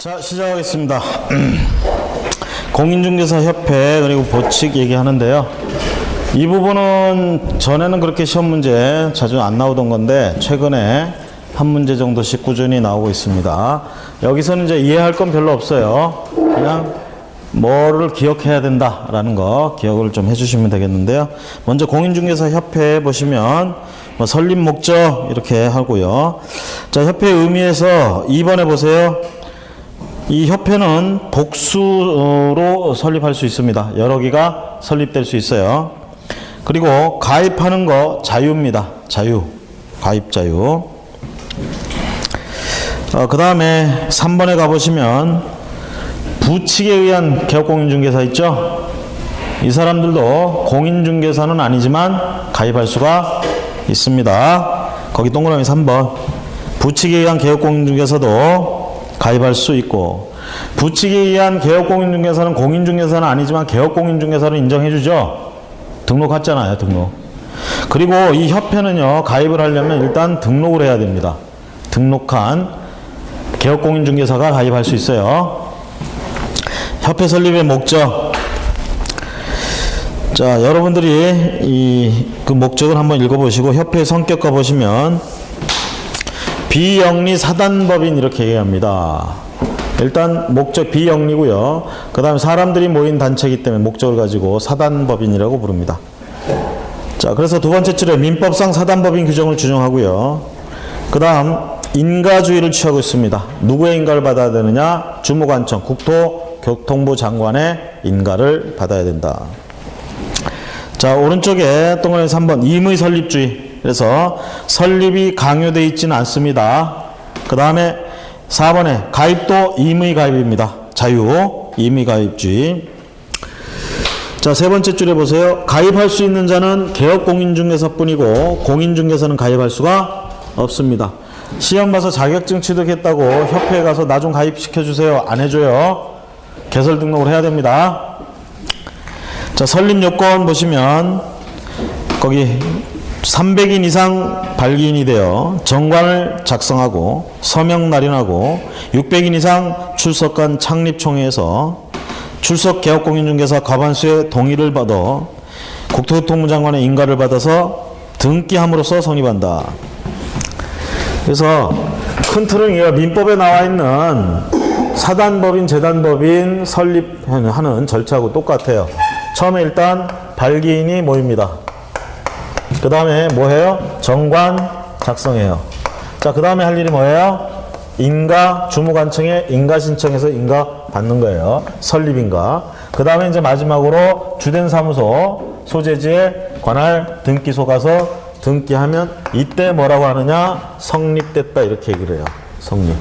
자, 시작하겠습니다. 공인중개사협회 그리고 보칙 얘기하는데요. 이 부분은 전에는 그렇게 시험 문제 자주 안 나오던 건데 최근에 한 문제 정도씩 꾸준히 나오고 있습니다. 여기서는 이제 이해할 건 별로 없어요. 그냥 뭐를 기억해야 된다라는 거 기억을 좀 해주시면 되겠는데요. 먼저 공인중개사협회 보시면 뭐 설립 목적 이렇게 하고요. 자, 협회 의미에서 2번에 보세요. 이 협회는 복수로 설립할 수 있습니다. 여러 개가 설립될 수 있어요. 그리고 가입하는 거 자유입니다. 자유. 가입 자유. 그 다음에 3번에 가보시면 부칙에 의한 개업공인중개사 있죠? 이 사람들도 공인중개사는 아니지만 가입할 수가 있습니다. 거기 동그라미 3번. 부칙에 의한 개업공인중개사도 가입할 수 있고, 부칙에 의한 개업공인중개사는 공인중개사는 아니지만 개업공인중개사를 인정해주죠. 등록했잖아요. 등록. 그리고 이 협회는요, 가입을 하려면 일단 등록을 해야 됩니다. 등록한 개업공인중개사가 가입할 수 있어요. 협회 설립의 목적. 자, 여러분들이 그 목적을 한번 읽어보시고 협회의 성격과 보시면 비영리 사단법인 이렇게 얘기합니다. 일단 목적 비영리고요. 그 다음에 사람들이 모인 단체이기 때문에 목적을 가지고 사단법인이라고 부릅니다. 자, 그래서 두 번째 줄에 민법상 사단법인 규정을 준용하고요. 그 다음 인가주의를 취하고 있습니다. 누구의 인가를 받아야 되느냐? 주무관청 국토교통부 장관의 인가를 받아야 된다. 자, 오른쪽에 동그라미 3번 임의 설립주의. 그래서 설립이 강요되어 있지는 않습니다. 그 다음에 4번에 가입도 임의 가입입니다. 자유, 임의 가입주의. 자, 세 번째 줄에 보세요. 가입할 수 있는 자는 개업공인중개사뿐이고 공인중개사는 가입할 수가 없습니다. 시험 봐서 자격증 취득했다고 협회에 가서 나 좀 가입시켜주세요. 안 해줘요. 개설 등록을 해야 됩니다. 자, 설립 요건 보시면 거기 300인 이상 발기인이 되어 정관을 작성하고 서명 날인하고 600인 이상 출석한 창립총회에서 출석 개업공인중개사 과반수의 동의를 받아 국토교통부 장관의 인가를 받아서 등기함으로써 성립한다. 그래서 큰 틀은 이거 민법에 나와 있는 사단법인, 재단법인 설립하는 절차하고 똑같아요. 처음에 일단 발기인이 모입니다. 그 다음에 뭐해요? 정관 작성해요. 자, 그 다음에 할 일이 뭐예요? 인가, 주무관청에 인가 신청해서 인가 받는 거예요. 설립인가. 그 다음에 이제 마지막으로 주된 사무소 소재지에 관할 등기소 가서 등기하면 이때 뭐라고 하느냐? 성립됐다 이렇게 얘기를 해요. 성립.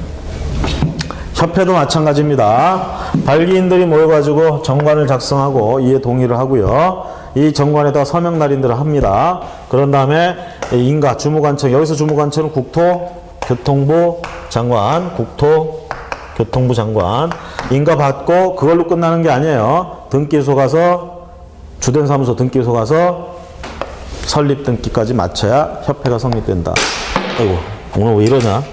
협회도 마찬가지입니다. 발기인들이 모여가지고 정관을 작성하고 이에 동의를 하고요. 이 정관에다 서명 날인들을 합니다. 그런 다음에 인가, 주무관청, 여기서 주무관청은 국토교통부 장관, 국토교통부 장관 인가 받고 그걸로 끝나는 게 아니에요. 등기소 가서 주된 사무소 등기소 가서 설립 등기까지 마쳐야 협회가 성립된다. 아이고, 오늘 왜 이러냐?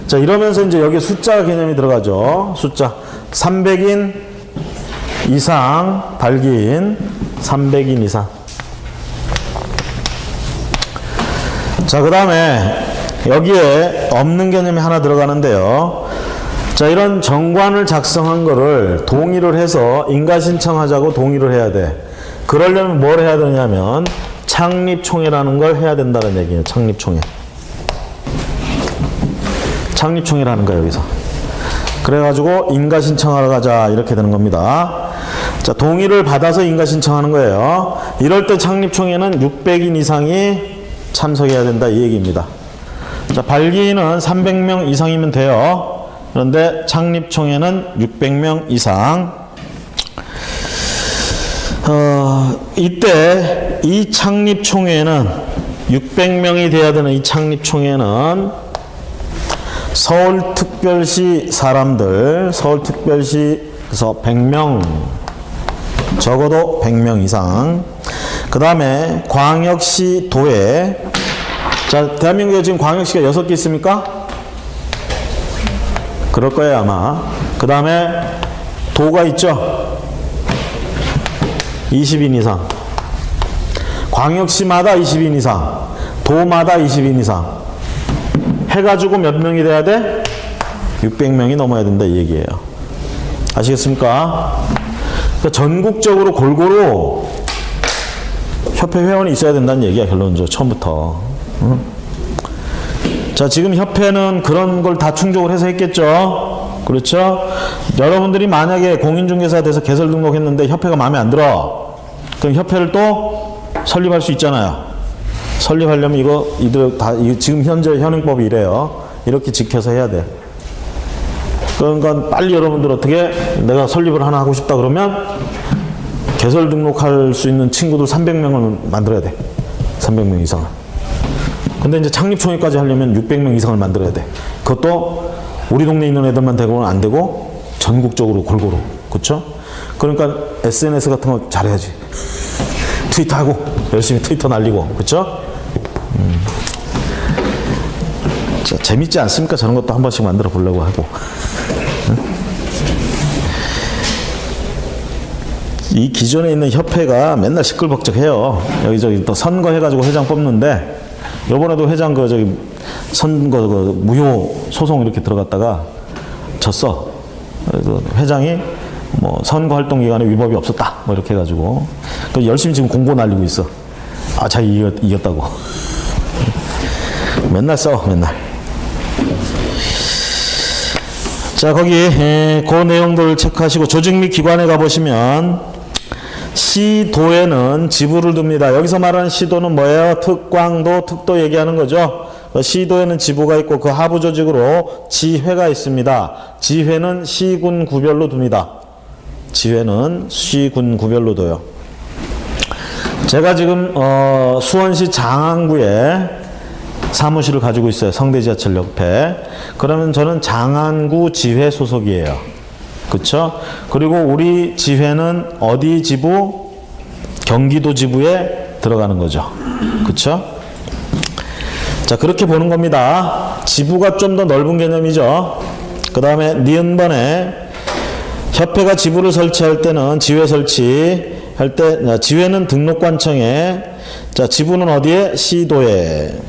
자, 이러면서 이제 여기 숫자 개념이 들어가죠. 숫자 300인 이상 발기인 300인 이상. 자, 그 다음에 여기에 없는 개념이 하나 들어가는데요. 자, 이런 정관을 작성한 거를 동의를 해서 인가 신청하자고 동의를 해야 돼. 그러려면 뭘 해야 되냐면 창립총회라는 걸 해야 된다는 얘기예요. 창립총회. 창립총회라는 거예요, 여기서. 그래가지고 인가 신청하러 가자 이렇게 되는 겁니다. 자, 동의를 받아서 인가 신청하는 거예요. 이럴 때 창립총회는 600인 이상이 참석해야 된다 이 얘기입니다. 자, 발기인은 300명 이상이면 돼요. 그런데 창립총회는 600명 이상. 이때 이 창립총회는 600명이 돼야 되는 이 창립총회는 서울특별시 사람들, 서울특별시에서 100명, 적어도 100명 이상. 그 다음에 광역시 도에, 자, 대한민국에 지금 광역시가 6개 있습니까? 그럴 거예요, 아마. 그 다음에 도가 있죠? 20인 이상. 광역시마다 20인 이상. 도마다 20인 이상. 해가지고 몇 명이 돼야 돼? 600명이 넘어야 된다, 이 얘기예요. 아시겠습니까? 그러니까 전국적으로 골고루 협회 회원이 있어야 된다는 얘기야, 결론적으로, 처음부터. 응? 자, 지금 협회는 그런 걸 다 충족을 해서 했겠죠? 그렇죠? 여러분들이 만약에 공인중개사 돼서 개설 등록했는데 협회가 마음에 안 들어. 그럼 협회를 또 설립할 수 있잖아요. 설립하려면 이들 다, 지금 현재 현행법이 이래요. 이렇게 지켜서 해야 돼. 그러니까 빨리 여러분들 어떻게 내가 설립을 하나 하고 싶다 그러면 개설 등록할 수 있는 친구들 300명을 만들어야 돼. 300명 이상을. 근데 이제 창립총회까지 하려면 600명 이상을 만들어야 돼. 그것도 우리 동네에 있는 애들만 되고는 안 되고 전국적으로 골고루. 그렇죠? 그러니까 SNS 같은 거 잘해야지. 트위터 하고 열심히 트위터 날리고. 그렇죠? 자, 재밌지 않습니까? 저런 것도 한 번씩 만들어 보려고 하고. 이 기존에 있는 협회가 맨날 시끌벅적해요. 여기저기 또 선거 해가지고 회장 뽑는데, 요번에도 회장 선거 무효 소송 이렇게 들어갔다가 졌어. 그래서 회장이 뭐 선거 활동 기간에 위법이 없었다. 뭐 이렇게 해가지고. 열심히 지금 공고 날리고 있어. 아, 자기 이겼다고. 맨날 싸워, 맨날. 자, 거기 그 내용들 체크하시고 조직 및 기관에 가보시면 시도에는 지부를 둡니다. 여기서 말하는 시도는 뭐예요? 특광도, 특도 얘기하는 거죠. 시도에는 지부가 있고 그 하부 조직으로 지회가 있습니다. 지회는 시군 구별로 둡니다. 지회는 시군 구별로 둬요. 제가 지금 수원시 장안구에 사무실을 가지고 있어요. 성대지하철 옆에. 그러면 저는 장안구 지회 소속이에요. 그쵸? 그리고 우리 지회는 어디 지부? 경기도 지부에 들어가는 거죠. 그쵸? 자, 그렇게 보는 겁니다. 지부가 좀 더 넓은 개념이죠. 그 다음에 니은번에 협회가 지부를 설치할 때는 지회 설치할 때 지회는 등록관청에, 자, 지부는 어디에? 시도에.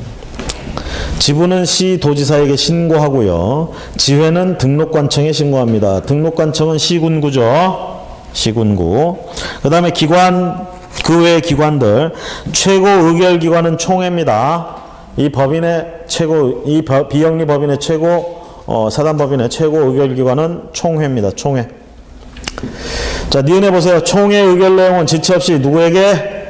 지부는 시도지사에게 신고하고요. 지회는 등록관청에 신고합니다. 등록관청은 시군구죠. 시군구. 그 다음에 기관, 그 외의 기관들. 최고 의결기관은 총회입니다. 이 법인의 최고, 이 비영리 법인의 최고, 사단법인의 최고 의결기관은 총회입니다. 총회. 자, 니은해 보세요. 총회 의결 내용은 지체 없이 누구에게?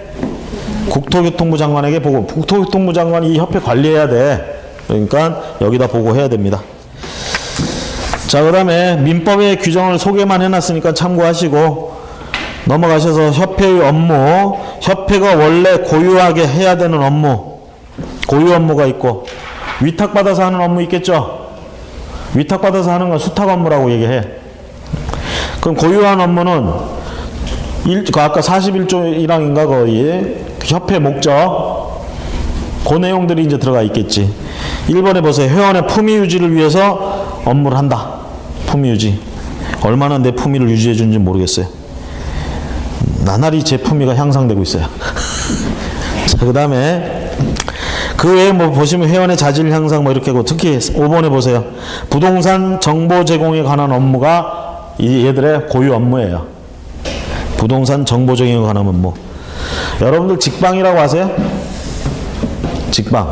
국토교통부 장관에게 보고. 국토교통부 장관이 이 협회 관리해야 돼. 그러니까 여기다 보고해야 됩니다. 자, 그 다음에 민법의 규정을 소개만 해놨으니까 참고하시고 넘어가셔서 협회의 업무. 협회가 원래 고유하게 해야 되는 업무, 고유 업무가 있고 위탁받아서 하는 업무 있겠죠. 위탁받아서 하는 건 수탁 업무라고 얘기해. 그럼 고유한 업무는 아까 41조 1항인가 거의 협회 목적, 그 내용들이 이제 들어가 있겠지. 1번에 보세요. 회원의 품위 유지를 위해서 업무를 한다. 품위 유지. 얼마나 내 품위를 유지해 주는지 모르겠어요. 나날이 제 품위가 향상되고 있어요. 자, 그 다음에 그 외에 뭐 보시면 회원의 자질 향상 뭐 이렇게 하고, 특히 5번에 보세요. 부동산 정보 제공에 관한 업무가 얘들의 고유 업무예요. 부동산 정보 제공에 관한 업무. 여러분들 직방이라고 아세요? 직방.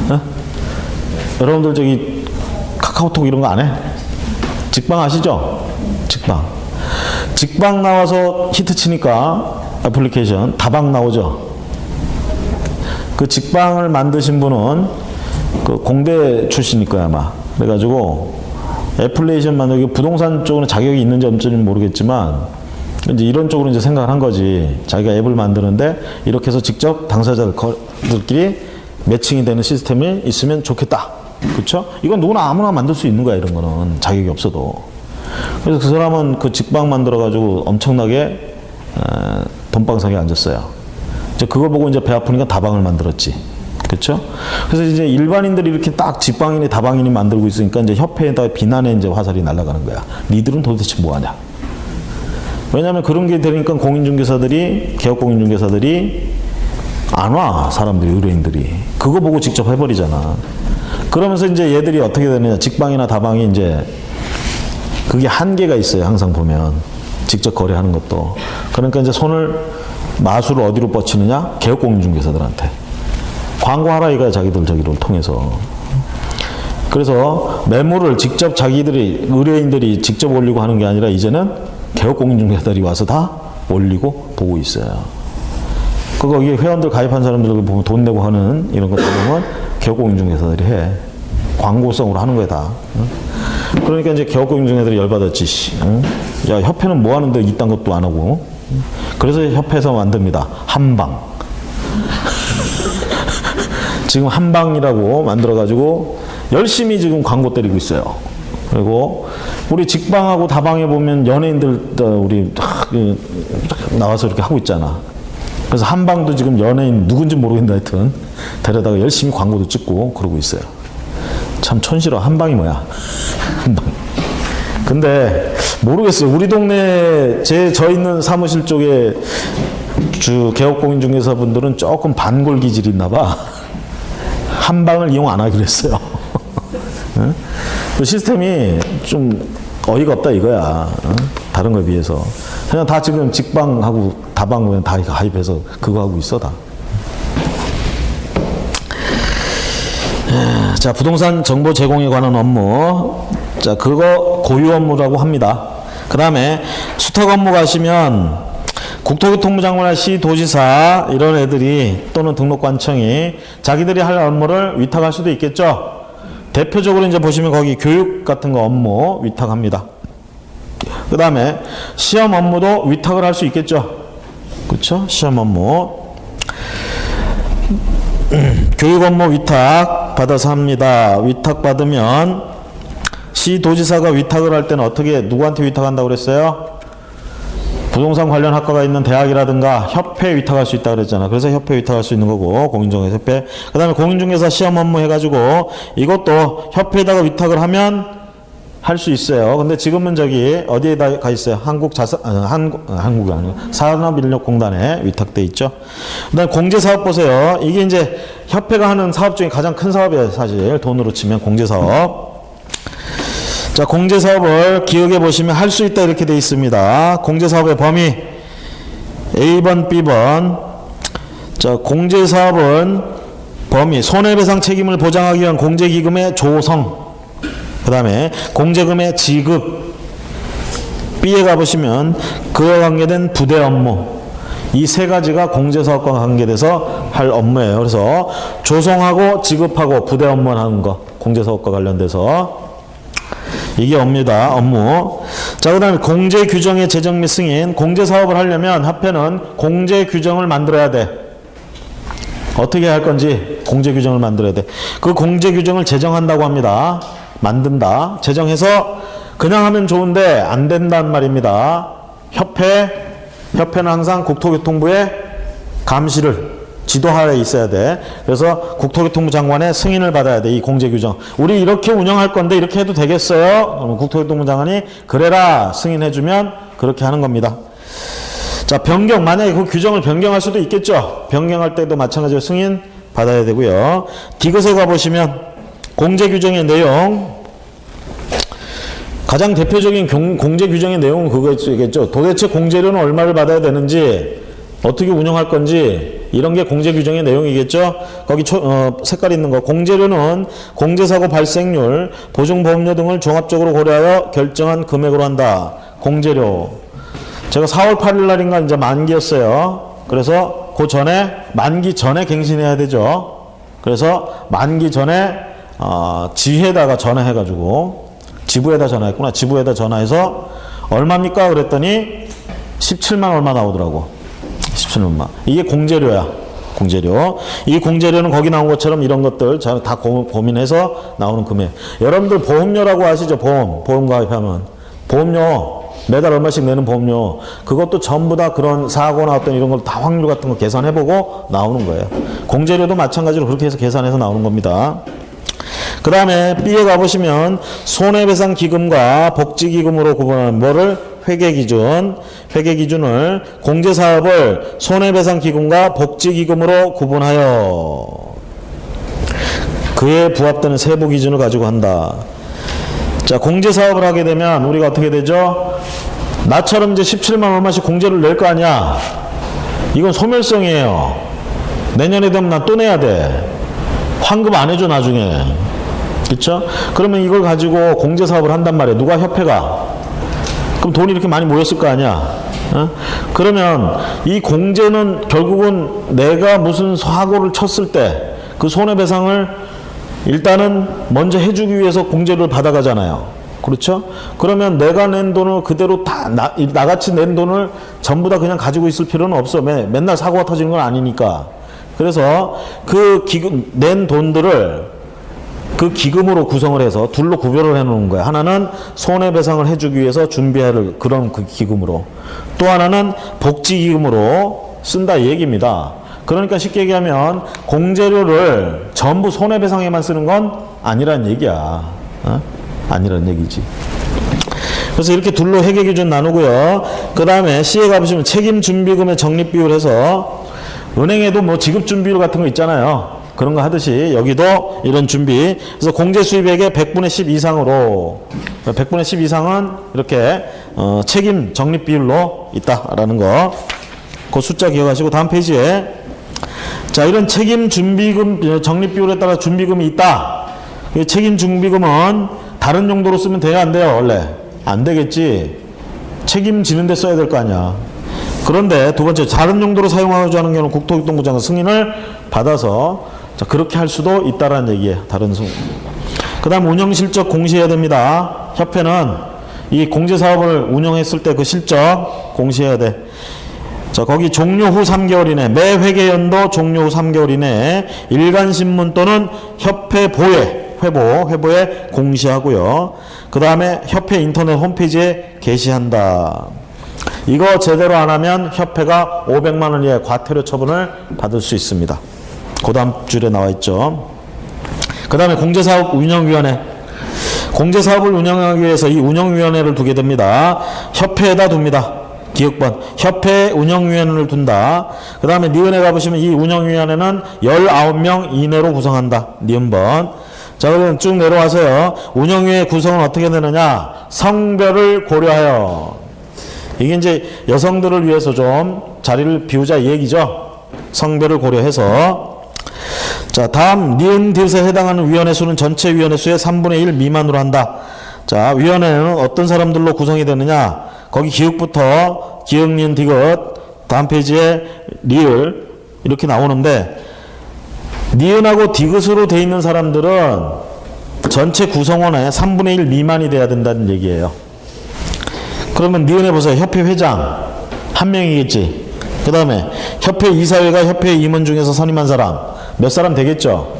어? 여러분들 저기 카카오톡 이런 거 안 해? 직방 아시죠? 직방 나와서 히트 치니까 애플리케이션 다방 나오죠. 그 직방을 만드신 분은 그 공대 출신일 거야 아마. 그래가지고 애플리케이션 만들기, 부동산 쪽으로 자격이 있는지 없는지는 모르겠지만 이제 이런 쪽으로 이제 생각을 한 거지. 자기가 앱을 만드는데 이렇게 해서 직접 당사자들끼리 매칭이 되는 시스템이 있으면 좋겠다. 그렇죠? 이건 누구나 아무나 만들 수 있는 거야. 이런 거는 자격이 없어도. 그래서 그 사람은 그 직방 만들어 가지고 엄청나게 돈방석에 앉았어요. 이제 그걸 보고 이제 배 아프니까 다방을 만들었지. 그렇죠? 그래서 이제 일반인들이 이렇게 딱 직방인이 다방인이 만들고 있으니까 이제 협회에다 비난의 이제 화살이 날아가는 거야. 니들은 도대체 뭐 하냐? 왜냐하면 그런 게 되니까 공인중개사들이, 개업공인중개사들이 안 와. 사람들이, 의뢰인들이. 그거 보고 직접 해버리잖아. 그러면서 이제 얘들이 어떻게 되느냐. 직방이나 다방이 이제 그게 한계가 있어요. 항상 보면. 직접 거래하는 것도. 그러니까 이제 마술을 어디로 뻗치느냐? 개업공인중개사들한테. 광고하라 이거야. 자기들 저기를 통해서. 그래서 매물을 직접 자기들이, 의뢰인들이 직접 올리고 하는 게 아니라 이제는 개업공인중개사들이 와서 다 올리고 보고 있어요. 거기 회원들 가입한 사람들 보면 돈 내고 하는 이런 것들 보면 개업공인중개사들이 해. 광고성으로 하는 거야 다. 그러니까 이제 개업공인중개사들이 열받았지. 야, 협회는 뭐 하는데 이딴 것도 안 하고. 그래서 협회에서 만듭니다. 한방. 지금 한방이라고 만들어가지고 열심히 지금 광고 때리고 있어요. 그리고 우리 직방하고 다방에 보면 연예인들 우리 나와서 이렇게 하고 있잖아. 그래서 한방도 지금 연예인 누군지 모르겠는데 하여튼 데려다가 열심히 광고도 찍고 그러고 있어요. 참 촌스러워. 한방이 뭐야? 한방. 근데 모르겠어요. 우리 동네 저 있는 사무실 쪽에 개업공인중개사분들은 조금 반골 기질이 있나 봐. 한방을 이용 안 하기로 했어요. 응? 그 시스템이 좀 어이가 없다 이거야. 응? 다른 거에 비해서. 그냥 다 지금 직방하고 다방은 다 가입해서 그거 하고 있어 다. 자, 부동산 정보 제공에 관한 업무. 자, 그거 고유 업무라고 합니다. 그 다음에 수탁 업무 가시면 국토교통부 장관이나 시도지사 이런 애들이 또는 등록관청이 자기들이 할 업무를 위탁할 수도 있겠죠. 대표적으로 이제 보시면 거기 교육 같은 거 업무 위탁합니다. 그 다음에 시험 업무도 위탁을 할 수 있겠죠. 그렇죠? 시험 업무. 교육 업무 위탁 받아서 합니다. 위탁 받으면 시도지사가 위탁을 할 때는 어떻게 누구한테 위탁한다고 그랬어요? 부동산 관련 학과가 있는 대학이라든가 협회에 위탁할 수 있다 그랬잖아. 그래서 협회에 위탁할 수 있는 거고 공인중개사 협회. 그 다음에 공인중개사 시험 업무 해가지고 이것도 협회에다가 위탁을 하면 할 수 있어요. 근데 지금은 저기 어디에다 가 있어요? 한국이 아니고 산업인력공단에 위탁돼 있죠. 그 다음에 공제사업 보세요. 이게 이제 협회가 하는 사업 중에 가장 큰 사업이에요. 사실 돈으로 치면 공제사업. 자, 공제사업을 기억해 보시면 할 수 있다 이렇게 돼 있습니다. 공제사업의 범위 A번, B번. 자, 공제사업은 범위 손해배상 책임을 보장하기 위한 공제기금의 조성, 그 다음에 공제금의 지급. B에 가보시면 그와 관계된 부대 업무. 이 세 가지가 공제사업과 관계돼서 할 업무예요. 그래서 조성하고 지급하고 부대 업무 하는 거 공제사업과 관련돼서 이게 업무다. 업무. 자, 그 다음에 공제규정의 제정 및 승인. 공제사업을 하려면 협회는 공제규정을 만들어야 돼. 어떻게 할 건지 공제규정을 만들어야 돼. 그 공제규정을 제정한다고 합니다. 만든다. 제정해서 그냥 하면 좋은데 안 된단 말입니다. 협회는 항상 국토교통부의 감시를 지도하에 있어야 돼. 그래서 국토교통부 장관의 승인을 받아야 돼. 이 공제규정. 우리 이렇게 운영할 건데 이렇게 해도 되겠어요? 그러면 국토교통부 장관이 그래라 승인해주면 그렇게 하는 겁니다. 자, 변경. 만약에 그 규정을 변경할 수도 있겠죠. 변경할 때도 마찬가지로 승인 받아야 되고요. 디귿에 가보시면 공제규정의 내용. 가장 대표적인 공제규정의 내용은 그거겠죠. 도대체 공제료는 얼마를 받아야 되는지, 어떻게 운영할 건지, 이런 게 공제규정의 내용이겠죠. 거기 색깔 있는 거. 공제료는 공제사고 발생률, 보증보험료 등을 종합적으로 고려하여 결정한 금액으로 한다. 공제료. 제가 4월 8일 날인가 이제 만기였어요. 그래서 그 전에, 만기 전에 갱신해야 되죠. 그래서 만기 전에 지회에다가 전화해가지고, 지부에다 전화했구나. 지부에다 전화해서 얼마입니까? 그랬더니 17만 얼마 나오더라고. 17만. 이게 공제료야. 공제료. 이 공제료는 거기 나온 것처럼 이런 것들 다 고민해서 나오는 금액. 여러분들 보험료라고 아시죠? 보험 가입하면. 보험료 매달 얼마씩 내는 보험료, 그것도 전부 다 그런 사고나 어떤 이런 걸 다 확률 같은 거 계산해보고 나오는 거예요. 공제료도 마찬가지로 그렇게 해서 계산해서 나오는 겁니다. 그 다음에 B에 가보시면 손해배상기금과 복지기금으로 구분하는 뭐를? 회계기준. 회계기준을 공제사업을 손해배상기금과 복지기금으로 구분하여 그에 부합되는 세부기준을 가지고 한다. 자, 공제사업을 하게 되면 우리가 어떻게 되죠? 나처럼 이제 17만 얼마씩 공제를 낼 거 아니야. 이건 소멸성이에요. 내년에 되면 나 또 내야 돼. 환급 안 해줘 나중에. 그쵸? 그러면 이걸 가지고 공제사업을 한단 말이에요. 누가? 협회가. 그럼 돈이 이렇게 많이 모였을 거 아니야. 어? 그러면 이 공제는 결국은 내가 무슨 사고를 쳤을 때 그 손해배상을 일단은 먼저 해주기 위해서 공제를 받아가잖아요. 그렇죠? 그러면 내가 낸 돈을 그대로 다 나같이 낸 돈을 전부 다 그냥 가지고 있을 필요는 없어. 맨날 사고가 터지는 건 아니니까. 그래서 그 기금 낸 돈들을 그 기금으로 구성을 해서 둘로 구별을 해 놓은 거야. 하나는 손해배상을 해주기 위해서 준비할 그런 그 기금으로, 또 하나는 복지기금으로 쓴다 이 얘기입니다. 그러니까 쉽게 얘기하면 공제료를 전부 손해배상에만 쓰는 건 아니란 얘기야. 어? 아니란 얘기지. 그래서 이렇게 둘로 회계기준 나누고요. 그 다음에 C에 가보시면 책임준비금의 적립비율 해서 은행에도 뭐 지급준비율 같은 거 있잖아요. 그런 거 하듯이 여기도 이런 준비. 그래서 공제수입액의 100분의 10 이상으로, 100분의 10 이상은 이렇게 책임 적립비율로 있다라는 거. 그 숫자 기억하시고 다음 페이지에, 자, 이런 책임 준비금 적립비율에 따라 준비금이 있다. 이 책임 준비금은 다른 용도로 쓰면 돼요, 안 돼요? 원래 안 되겠지. 책임지는 데 써야 될 거 아니야. 그런데 두 번째, 다른 용도로 사용하고자 하는 경우는 국토교통부 장관 승인을 받아서, 자, 그렇게 할 수도 있다라는 얘기예요. 다른 승인. 그 다음 운영실적 공시해야 됩니다. 협회는 이 공제사업을 운영했을 때 그 실적 공시해야 돼. 자, 거기 종료 후 3개월 이내, 매 회계연도 종료 후 3개월 이내에 일간신문 또는 협회 회보에 공시하고요. 그 다음에 협회 인터넷 홈페이지에 게시한다. 이거 제대로 안 하면 협회가 500만 원 이하의 과태료 처분을 받을 수 있습니다. 그 다음 줄에 나와 있죠. 그 다음에 공제사업 운영위원회. 공제사업을 운영하기 위해서 이 운영위원회를 두게 됩니다. 협회에다 둡니다. 기억번. 협회 운영위원회를 둔다. 그 다음에 니은에 가보시면 이 운영위원회는 19명 이내로 구성한다. 니은번. 자, 그러면 쭉 내려와서요. 운영위의 구성은 어떻게 되느냐. 성별을 고려하여. 이게 이제 여성들을 위해서 좀 자리를 비우자 이 얘기죠. 성별을 고려해서. 자, 다음 니은 디귿에 해당하는 위원회 수는 전체 위원회 수의 3분의 1 미만으로 한다. 자, 위원회는 어떤 사람들로 구성이 되느냐. 거기 기역부터 기역, 니은, 디귿, 다음 페이지에 리을 이렇게 나오는데, 니은하고 디귿으로 돼 있는 사람들은 전체 구성원의 3분의 1 미만이 돼야 된다는 얘기예요. 그러면 니은에 보세요. 협회 회장 한 명이겠지. 그 다음에 협회 이사회가 협회 임원 중에서 선임한 사람 몇 사람 되겠죠.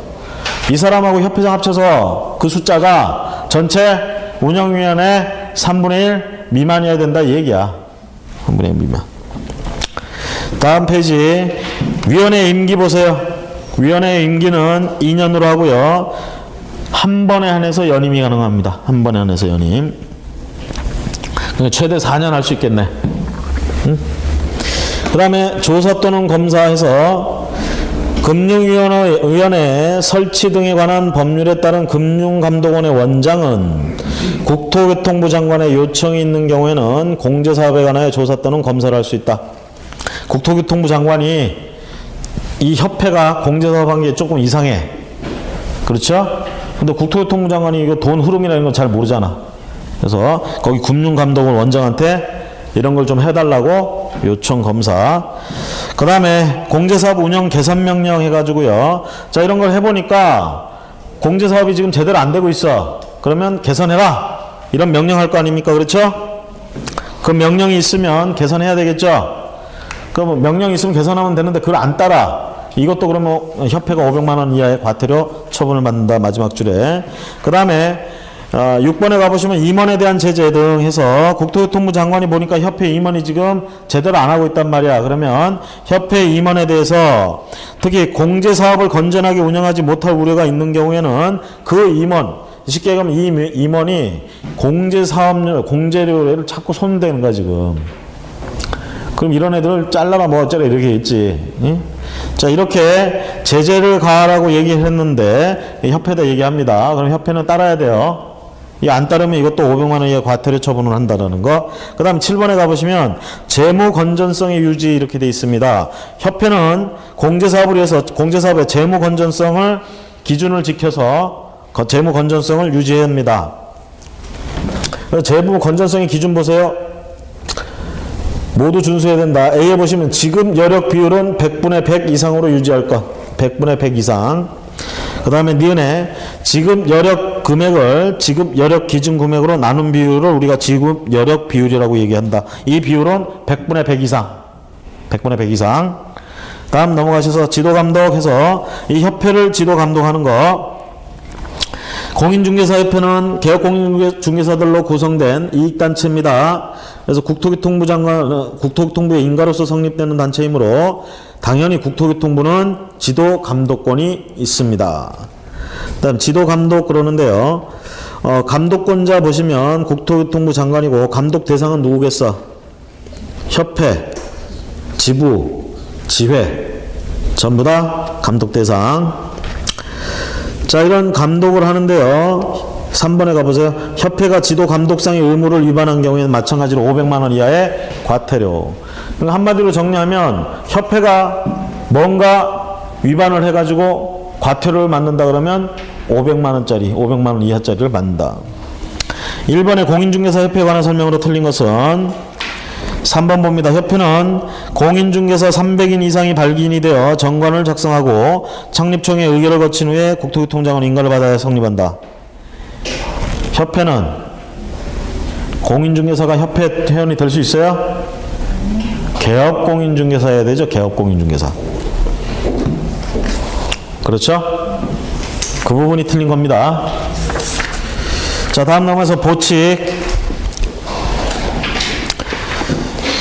이 사람하고 협회장 합쳐서 그 숫자가 전체 운영위원회 3분의 1 미만이어야 된다 이 얘기야. 3분의 1 미만. 다음 페이지 위원회 임기 보세요. 위원회 임기는 2년으로 하고요. 한 번에 한해서 연임이 가능합니다. 한 번에 한해서 연임. 그러니까 최대 4년 할 수 있겠네. 응? 그 다음에 조사 또는 검사해서 금융위원회 설치 등에 관한 법률에 따른 금융감독원의 원장은 국토교통부 장관의 요청이 있는 경우에는 공제사업에 관하여 조사 또는 검사를 할 수 있다. 국토교통부 장관이 이 협회가 공제사업 한 게 조금 이상해. 그렇죠? 근데 국토교통부 장관이 이거 돈 흐름이나 이런 거 잘 모르잖아. 그래서 거기 금융감독원 원장한테 이런 걸 좀 해달라고 요청 검사. 그 다음에 공제사업 운영 개선명령 해가지고요. 자, 이런 걸 해보니까 공제사업이 지금 제대로 안 되고 있어. 그러면 개선해라. 이런 명령할 거 아닙니까? 그렇죠? 그 명령이 있으면 개선해야 되겠죠? 그럼 명령이 있으면 개선하면 되는데 그걸 안 따라. 이것도 그러면 협회가 500만 원 이하의 과태료 처분을 받는다. 마지막 줄에. 그 다음에 6번에 가보시면 임원에 대한 제재 등 해서 국토교통부 장관이 보니까 협회 임원이 지금 제대로 안 하고 있단 말이야. 그러면 협회 임원에 대해서 특히 공제사업을 건전하게 운영하지 못할 우려가 있는 경우에는 그 임원, 쉽게 얘기하면 이 임원이 공제사업료, 공제료를 자꾸 손대는 거야 지금. 그럼 이런 애들을 잘라라 뭐 어쩌라 이렇게 했지. 응? 자, 이렇게 제재를 가하라고 얘기를 했는데 협회에다 얘기합니다. 그럼 협회는 따라야 돼요. 이 안 따르면 이것도 500만 원 이하 과태료 처분을 한다라는 거. 그 다음 7번에 가보시면 재무 건전성의 유지 이렇게 돼 있습니다. 협회는 공제사업을 위해서 공제사업의 재무 건전성을 기준을 지켜서 재무 건전성을 유지해야 합니다. 재무 건전성의 기준 보세요. 모두 준수해야 된다. A에 보시면 지급 여력 비율은 100분의 100 이상으로 유지할 것. 100분의 100 이상. 그 다음에 니은에 지급 여력 금액을 지급 여력 기준 금액으로 나눈 비율을 우리가 지급 여력 비율이라고 얘기한다. 이 비율은 100분의 100 이상. 100분의 100 이상. 다음 넘어가셔서 지도 감독해서 이 협회를 지도 감독하는 거. 공인중개사협회는 개업공인중개사들로 구성된 이익단체입니다. 그래서 국토교통부의 인가로서 성립되는 단체이므로 당연히 국토교통부는 지도 감독권이 있습니다. 그다음 지도 감독 그러는데요. 감독권자 보시면 국토교통부 장관이고 감독 대상은 누구겠어? 협회, 지부, 지회 전부 다 감독 대상. 자, 이런 감독을 하는데요. 3번에 가보세요. 협회가 지도 감독상의 의무를 위반한 경우에는 마찬가지로 500만 원 이하의 과태료. 그러니까 한마디로 정리하면 협회가 뭔가 위반을 해가지고 과태료를 맞는다 그러면 500만 원짜리, 500만 원 이하짜리를 맞는다. 1번에 공인중개사협회에 관한 설명으로 틀린 것은 3번 봅니다. 협회는 공인중개사 300인 이상이 발기인이 되어 정관을 작성하고 창립총회 의결을 거친 후에 국토교통장관 인가를 받아야 성립한다. 협회는 공인중개사가 협회 회원이 될 수 있어요? 개업공인중개사여야 되죠. 개업공인중개사. 그렇죠? 그 부분이 틀린 겁니다. 자, 다음 넘어가서 보칙.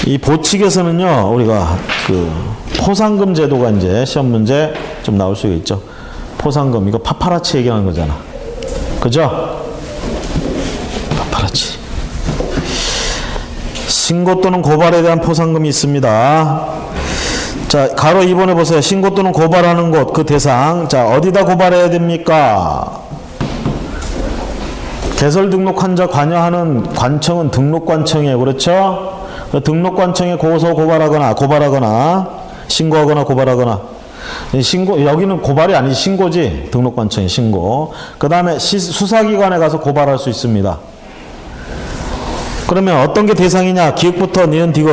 이 보칙에서는요, 우리가 그 포상금 제도가 이제 시험 문제 좀 나올 수 있죠. 포상금, 이거 파파라치 얘기하는 거잖아. 그죠? 파파라치. 신고 또는 고발에 대한 포상금이 있습니다. 자, 가로 2번에 보세요. 신고 또는 고발하는 곳, 그 대상. 자, 어디다 고발해야 됩니까? 개설 등록 환자 관여하는 관청은 등록관청이에요. 그렇죠? 등록관청에 고발하거나 신고하거나 고발하거나. 신고, 여기는 고발이 아니지 신고지. 등록관청이 신고. 그 다음에 수사기관에 가서 고발할 수 있습니다. 그러면 어떤 게 대상이냐? 기획부터 니은 디귿.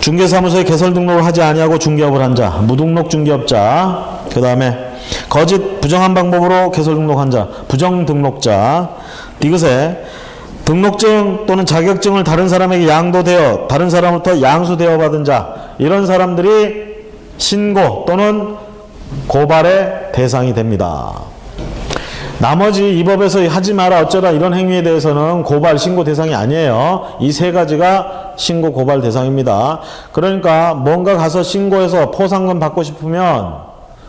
중개사무소에 개설 등록을 하지 아니하고 중개업을 한 자, 무등록 중개업자. 그 다음에 거짓 부정한 방법으로 개설 등록한 자, 부정등록자. 디귿에 등록증 또는 자격증을 다른 사람에게 양도되어 다른 사람으로부터 양수되어 받은 자, 이런 사람들이 신고 또는 고발의 대상이 됩니다. 나머지 이 법에서 하지 마라 어쩌라 이런 행위에 대해서는 고발, 신고 대상이 아니에요. 이 세 가지가 신고, 고발 대상입니다. 그러니까 뭔가 가서 신고해서 포상금 받고 싶으면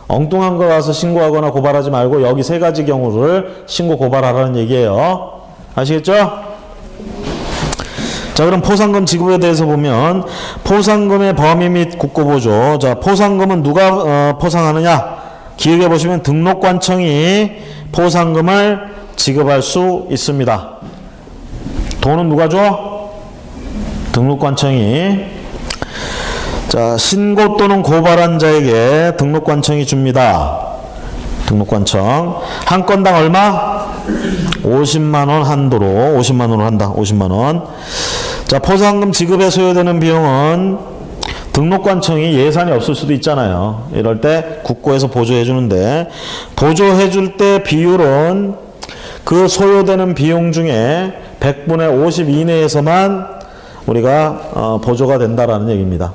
엉뚱한 거 가서 신고하거나 고발하지 말고 여기 세 가지 경우를 신고, 고발하라는 얘기예요. 아시겠죠? 자, 그럼 포상금 지급에 대해서 보면 포상금의 범위 및 국고보조. 자, 포상금은 누가 포상하느냐? 기획에 보시면 등록관청이 포상금을 지급할 수 있습니다. 돈은 누가 줘? 등록관청이. 자, 신고 또는 고발한 자에게 등록관청이 줍니다. 등록관청. 한 건당 얼마? 50만 원 한도로 50만 원으로 한다. 50만 원. 자, 포상금 지급에 소요되는 비용은 등록관청이 예산이 없을 수도 있잖아요. 이럴 때 국고에서 보조해 주는데, 보조해 줄 때 비율은 그 소요되는 비용 중에 100분의 50 이내에서만 우리가 보조가 된다라는 얘기입니다.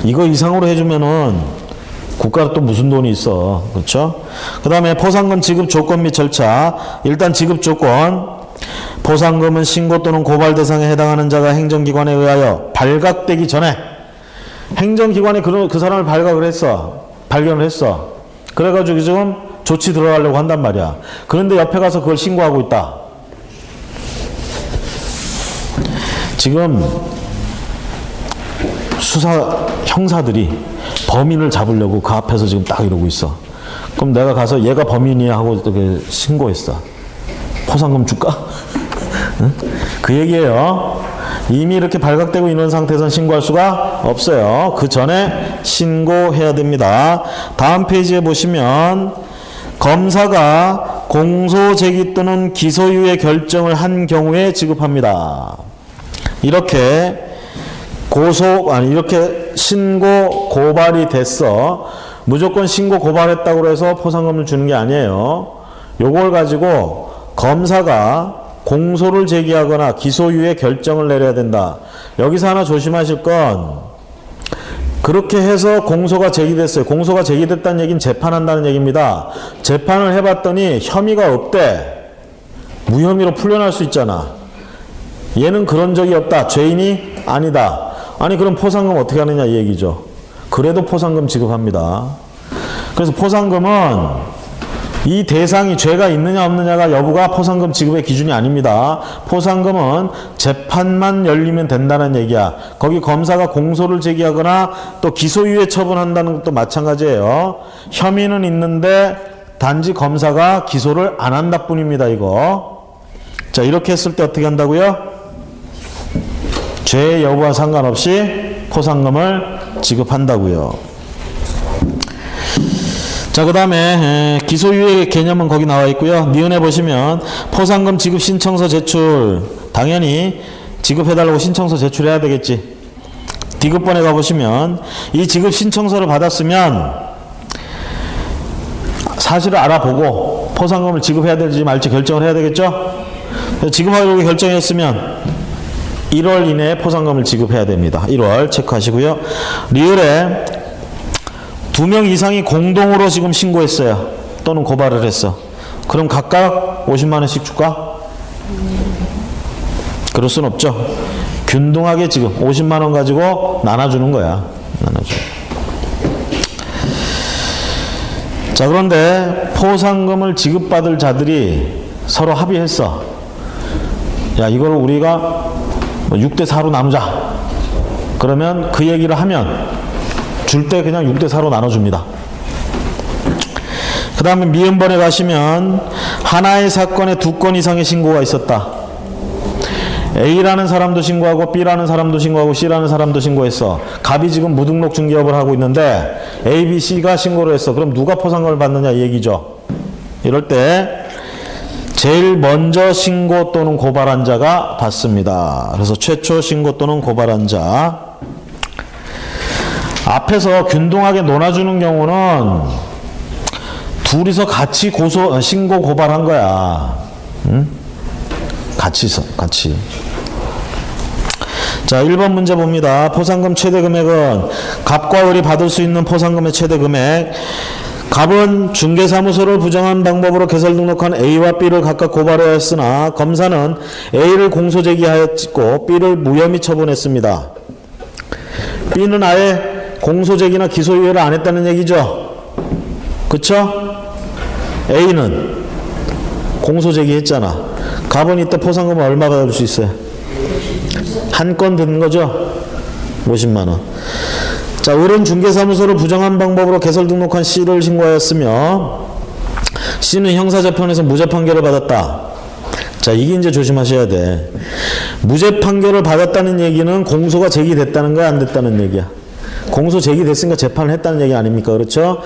이거 이상으로 해주면은 국가로 또 무슨 돈이 있어. 그렇죠? 그 다음에 포상금 지급 조건 및 절차. 일단 지급 조건. 포상금은 신고 또는 고발 대상에 해당하는 자가 행정기관에 의하여 발각되기 전에 행정기관이 그 사람을 발각을 했어. 발견을 했어. 그래가지고 지금 조치 들어가려고 한단 말이야. 그런데 옆에 가서 그걸 신고하고 있다. 지금 수사 형사들이 범인을 잡으려고 그 앞에서 지금 딱 이러고 있어. 그럼 내가 가서 얘가 범인이야 하고 이렇게 신고했어. 포상금 줄까? 응? 그 얘기예요. 이미 이렇게 발각되고 있는 상태에서는 신고할 수가 없어요. 그 전에 신고해야 됩니다. 다음 페이지에 보시면 검사가 공소 제기 또는 기소유예 결정을 한 경우에 지급합니다. 이렇게 이렇게 신고 고발이 됐어. 무조건 신고 고발했다고 해서 포상금을 주는 게 아니에요. 요걸 가지고 검사가 공소를 제기하거나 기소유예 결정을 내려야 된다. 여기서 하나 조심하실 건 그렇게 해서 공소가 제기됐어요. 공소가 제기됐다는 얘기는 재판한다는 얘기입니다. 재판을 해봤더니 혐의가 없대. 무혐의로 풀려날 수 있잖아. 얘는 그런 적이 없다. 죄인이 아니다. 아니 그럼 포상금 어떻게 하느냐 이 얘기죠. 그래도 포상금 지급합니다. 그래서 포상금은 이 대상이 죄가 있느냐 없느냐가 여부가 포상금 지급의 기준이 아닙니다. 포상금은 재판만 열리면 된다는 얘기야. 거기 검사가 공소를 제기하거나 또 기소유예 처분한다는 것도 마찬가지예요. 혐의는 있는데 단지 검사가 기소를 안 한다 뿐입니다. 이거. 자, 이렇게 했을 때 어떻게 한다고요? 죄의 여부와 상관없이 포상금을 지급한다고요. 자, 그 다음에 기소유예 개념은 거기 나와 있고요. 니은에 보시면 포상금 지급 신청서 제출. 당연히 지급해달라고 신청서 제출해야 되겠지. 디귿번에 가보시면 이 지급 신청서를 받았으면 사실을 알아보고 포상금을 지급해야 될지 말지 결정을 해야 되겠죠. 지급하려고 결정했으면 1월 이내에 포상금을 지급해야 됩니다. 1월 체크하시고요. 리을에 2명 이상이 공동으로 지금 신고했어요. 또는 고발을 했어. 그럼 각각 50만 원씩 줄까? 그럴 순 없죠. 균등하게 지금 50만 원 가지고 나눠주는 거야. 나눠줘. 자, 그런데 포상금을 지급받을 자들이 서로 합의했어. 야, 이걸 우리가 6대4로 나누자. 그러면 그 얘기를 하면 줄 때 그냥 6대4로 나눠줍니다. 그 다음에 미음번에 가시면 하나의 사건에 2건 이상의 신고가 있었다. A라는 사람도 신고하고 B라는 사람도 신고하고 C라는 사람도 신고했어. 갑이 지금 무등록 중개업을 하고 있는데 A, B, C가 신고를 했어. 그럼 누가 포상금을 받느냐 이 얘기죠. 이럴 때 제일 먼저 신고 또는 고발한 자가 받습니다. 그래서 최초 신고 또는 고발한 자. 앞에서 균등하게 논아주는 경우는 둘이서 같이 신고 고발한 거야. 응? 같이. 자, 1번 문제 봅니다. 포상금 최대 금액은 갑과 을이 받을 수 있는 포상금의 최대 금액. 갑은 중개사무소를 부정한 방법으로 개설 등록한 A와 B를 각각 고발하였으나 검사는 A를 공소 제기하였고 B를 무혐의 처분했습니다. B는 아예 공소 제기나 기소유예를 안 했다는 얘기죠. 그쵸? A는 공소 제기했잖아. 갑은 이때 포상금을 얼마 받을 수 있어요? 한 건 드는 거죠? 50만 원. 자, 을은 중개사무소를 부정한 방법으로 개설 등록한 C를 신고하였으며 C는 형사재판에서 무죄 판결을 받았다. 자, 이게 이제 조심하셔야 돼. 무죄 판결을 받았다는 얘기는 공소가 제기됐다는 거야, 안 됐다는 얘기야? 공소 제기됐으니까 재판을 했다는 얘기 아닙니까? 그렇죠?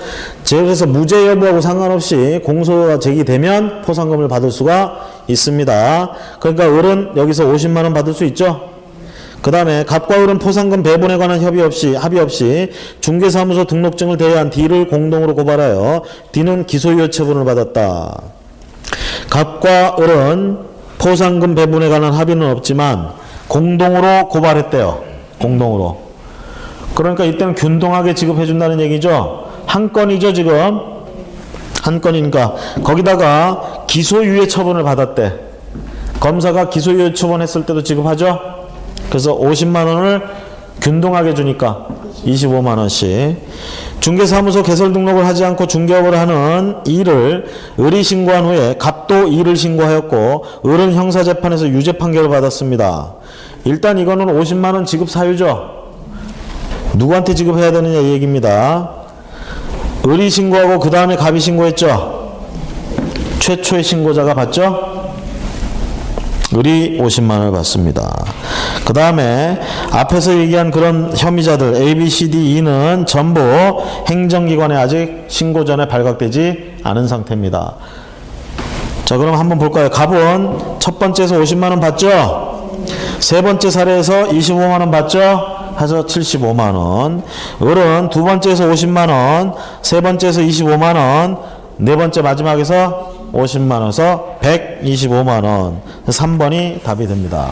그래서 무죄 여부하고 상관없이 공소가 제기되면 포상금을 받을 수가 있습니다. 그러니까 을은 여기서 50만 원 받을 수 있죠? 그 다음에 갑과 을은 포상금 배분에 관한 합의 없이 중개사무소 등록증을 대여한 D를 공동으로 고발하여 D는 기소유예 처분을 받았다. 갑과 을은 포상금 배분에 관한 합의는 없지만 공동으로 고발했대요. 공동으로. 그러니까 이때는 균등하게 지급해 준다는 얘기죠. 한 건이죠, 지금. 한 건이니까 거기다가 기소유예 처분을 받았대. 검사가 기소유예 처분했을 때도 지급하죠. 그래서 50만 원을 균등하게 주니까 25만 원씩. 중개사무소 개설 등록을 하지 않고 중개업을 하는 이를 을이 신고한 후에 갑도 이를 신고하였고 을은 형사재판에서 유죄 판결을 받았습니다. 일단 이거는 50만 원 지급 사유죠. 누구한테 지급해야 되느냐 이 얘기입니다. 을이 신고하고 그 다음에 갑이 신고했죠. 최초의 신고자가 받죠. 을이 50만 원을 받습니다. 그 다음에 앞에서 얘기한 그런 혐의자들 A, B, C, D, E는 전부 행정기관에 아직 신고 전에 발각되지 않은 상태입니다. 자, 그럼 한번 볼까요? 갑은 첫 번째에서 50만 원 받죠? 세 번째 사례에서 25만 원 받죠? 해서 75만 원. 을은 두 번째에서 50만 원, 세 번째에서 25만 원, 네 번째 마지막에서 50만 원에서 125만 원. 3번이 답이 됩니다.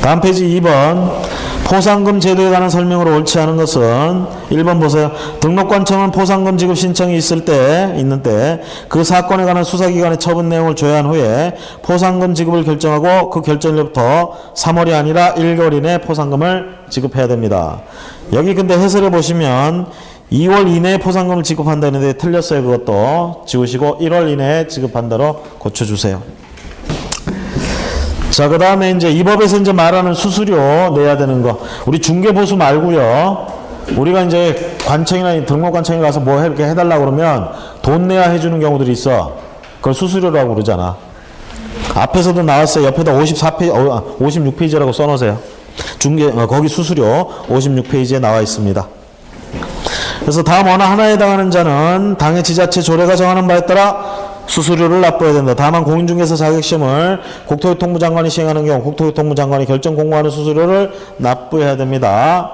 다음 페이지 2번. 포상금 제도에 관한 설명으로 옳지 않은 것은 1번 보세요. 등록관청은 포상금 지급 신청이 있는 때 그 사건에 관한 수사기관의 처분 내용을 조회한 후에 포상금 지급을 결정하고 그 결정일로부터 3월이 아니라 1개월 이내에 포상금을 지급해야 됩니다. 여기 근데 해설해 보시면 2월 이내에 포상금을 지급한다는데 틀렸어요. 그것도 지우시고 1월 이내에 지급한다로 고쳐주세요. 자, 그 다음에 이제 이 법에서 이제 말하는 수수료 내야 되는 거. 우리 중개보수 말고요. 우리가 이제 관청이나 등록관청에 가서 뭐 이렇게 해달라고 그러면 돈 내야 해주는 경우들이 있어. 그걸 수수료라고 그러잖아. 앞에서도 나왔어요. 옆에다 56페이지라고 써놓으세요. 거기 수수료 56페이지에 나와 있습니다. 그래서 다음 어느 하나에 해당하는 자는 당의 지자체 조례가 정하는 바에 따라 수수료를 납부해야 된다. 다만 공인중개사 자격시험을 국토교통부 장관이 시행하는 경우 국토교통부 장관이 결정 공고하는 수수료를 납부해야 됩니다.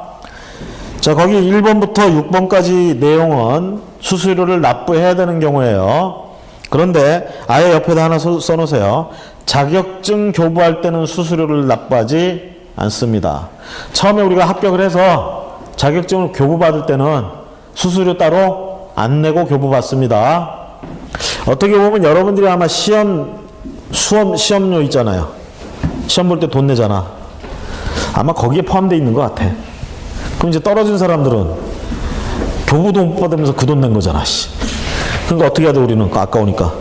자, 거기 1번부터 6번까지 내용은 수수료를 납부해야 되는 경우예요. 그런데 아예 옆에다 하나 써놓으세요. 자격증 교부할 때는 수수료를 납부하지 않습니다. 처음에 우리가 합격을 해서 자격증을 교부받을 때는 수수료 따로 안 내고 교부받습니다. 어떻게 보면 여러분들이 아마 시험료 있잖아요. 시험 볼 때 돈 내잖아. 아마 거기에 포함되어 있는 것 같아. 그럼 이제 떨어진 사람들은 교부도 못 받으면서 그 돈 낸 거잖아. 그러니까 어떻게 해야 돼, 우리는? 아까우니까.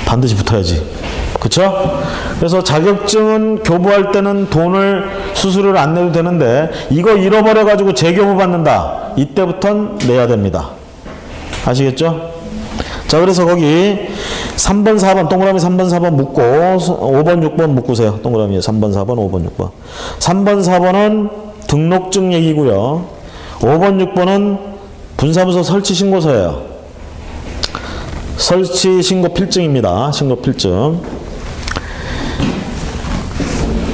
반드시 붙어야지. 그쵸? 그래서 자격증은 교부할 때는 수수료를 안 내도 되는데, 이거 잃어버려가지고 재교부 받는다. 이때부터는 내야 됩니다. 아시겠죠? 자, 그래서 거기 3번, 4번, 동그라미 3번, 4번 묶고 5번, 6번 묶으세요. 동그라미에 3번, 4번, 5번, 6번. 3번, 4번은 등록증 얘기고요. 5번, 6번은 분사무소 설치 신고서예요. 설치 신고 필증입니다. 신고 필증.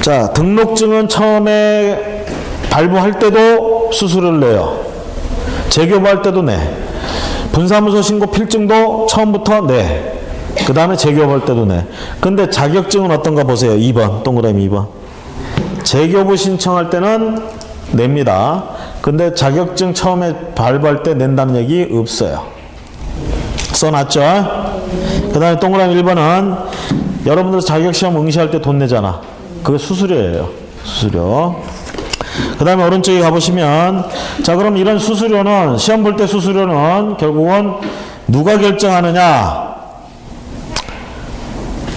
자, 등록증은 처음에 발부할 때도 수수료를 내요. 재교부할 때도 내. 분사무소 신고 필증도 처음부터 내. 그 다음에 재교부할 때도 내. 근데 자격증은 어떤가 보세요. 2번, 동그라미 2번. 재교부 신청할 때는 냅니다. 근데 자격증 처음에 발부할 때 낸다는 얘기 없어요. 써놨죠? 그 다음에 동그라미 1번은 여러분들 자격시험 응시할 때 돈 내잖아. 그게 수수료예요. 수수료. 그 다음에 오른쪽에 가보시면, 자, 그럼 이런 수수료는, 시험 볼 때 수수료는 결국은 누가 결정하느냐?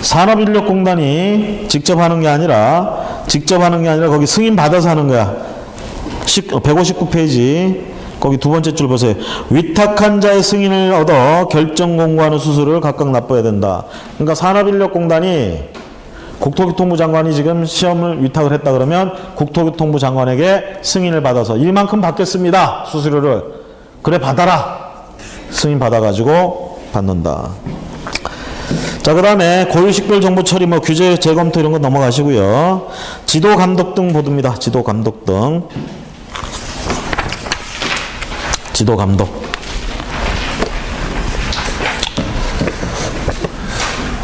산업인력공단이 직접 하는 게 아니라 거기 승인 받아서 하는 거야. 159페이지. 거기 두 번째 줄 보세요. 위탁한 자의 승인을 얻어 결정 공고하는 수수료를 각각 납부해야 된다. 그러니까 산업인력공단이 국토교통부 장관이 지금 시험을 위탁을 했다 그러면 국토교통부 장관에게 승인을 받아서 이만큼 받겠습니다. 수수료를. 그래, 받아라. 승인 받아가지고 받는다. 자, 그 다음에 고유식별 정보 처리, 규제 재검토 이런 거 넘어가시고요. 지도 감독 등 보도입니다. 지도 감독 등. 지도 감독.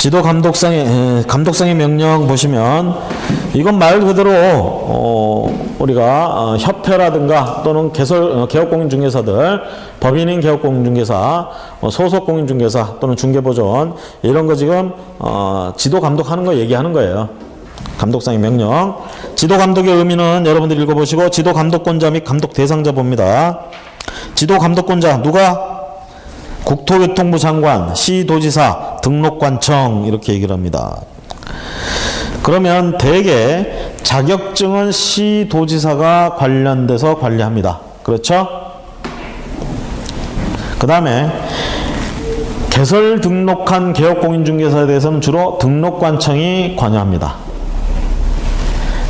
지도 감독상의 명령 보시면 이건 말 그대로 우리가 협회라든가 또는 개업공인중개사들, 법인인 개업공인중개사, 소속공인중개사 또는 중개보존 이런 거 지금 지도 감독하는 거 얘기하는 거예요. 감독상의 명령. 지도 감독의 의미는 여러분들 읽어보시고 지도 감독권자 및 감독 대상자 봅니다. 지도 감독권자 누가? 국토교통부 장관, 시도지사, 등록관청 이렇게 얘기를 합니다. 그러면 대개 자격증은 시도지사가 관련돼서 관리합니다. 그렇죠? 그 다음에 개설 등록한 개업공인중개사에 대해서는 주로 등록관청이 관여합니다.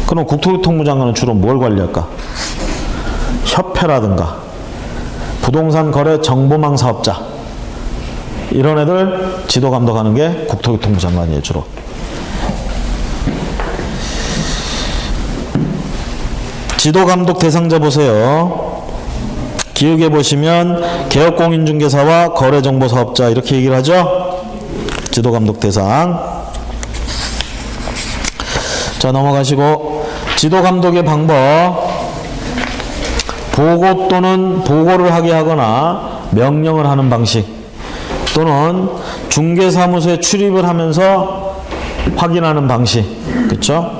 그럼 국토교통부 장관은 주로 뭘 관리할까? 협회라든가 부동산 거래 정보망 사업자 이런 애들 지도 감독하는 게 국토교통부 장관이에요. 주로. 지도 감독 대상자 보세요. 기억해 보시면 개업공인중개사와 거래정보사업자 이렇게 얘기를 하죠. 지도 감독 대상. 자, 넘어가시고 지도 감독의 방법. 보고 또는 보고를 하게 하거나 명령을 하는 방식 또는 중개사무소에 출입을 하면서 확인하는 방식. 그렇죠?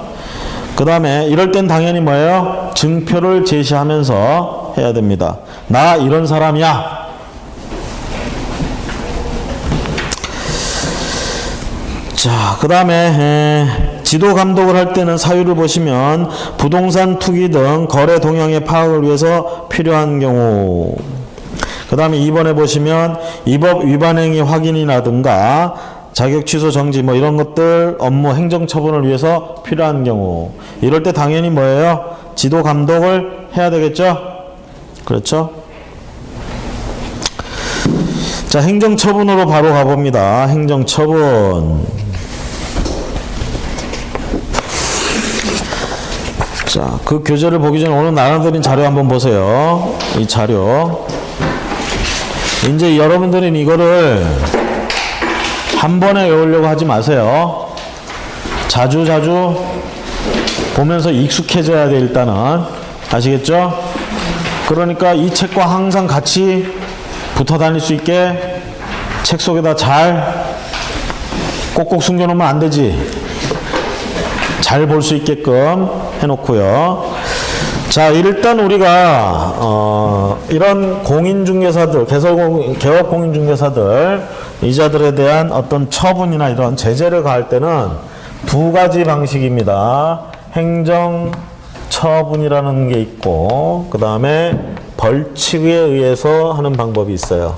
그 다음에 이럴 땐 당연히 뭐예요? 증표를 제시하면서 해야 됩니다. 나 이런 사람이야. 자, 그 다음에 지도 감독을 할 때는 사유를 보시면 부동산 투기 등 거래 동향의 파악을 위해서 필요한 경우. 그 다음에 2번에 보시면 이 법 위반 행위 확인이라든가 자격 취소 정지 뭐 이런 것들 업무 행정 처분을 위해서 필요한 경우. 이럴 때 당연히 뭐예요? 지도 감독을 해야 되겠죠? 그렇죠? 자, 행정 처분으로 바로 가봅니다. 행정 처분. 자, 그 교재를 보기 전에 오늘 나눠드린 자료 한번 보세요. 이 자료. 이제 여러분들은 이거를 한 번에 외우려고 하지 마세요. 자주 보면서 익숙해져야 돼, 일단은. 아시겠죠? 그러니까 이 책과 항상 같이 붙어 다닐 수 있게 책 속에다 잘 꼭꼭 숨겨놓으면 안 되지. 잘 볼 수 있게끔 해놓고요. 자, 일단 우리가 이런 공인중개사들, 개업공인중개사들 이자들에 대한 어떤 처분이나 이런 제재를 가할 때는 두 가지 방식입니다. 행정처분이라는 게 있고 그 다음에 벌칙에 의해서 하는 방법이 있어요.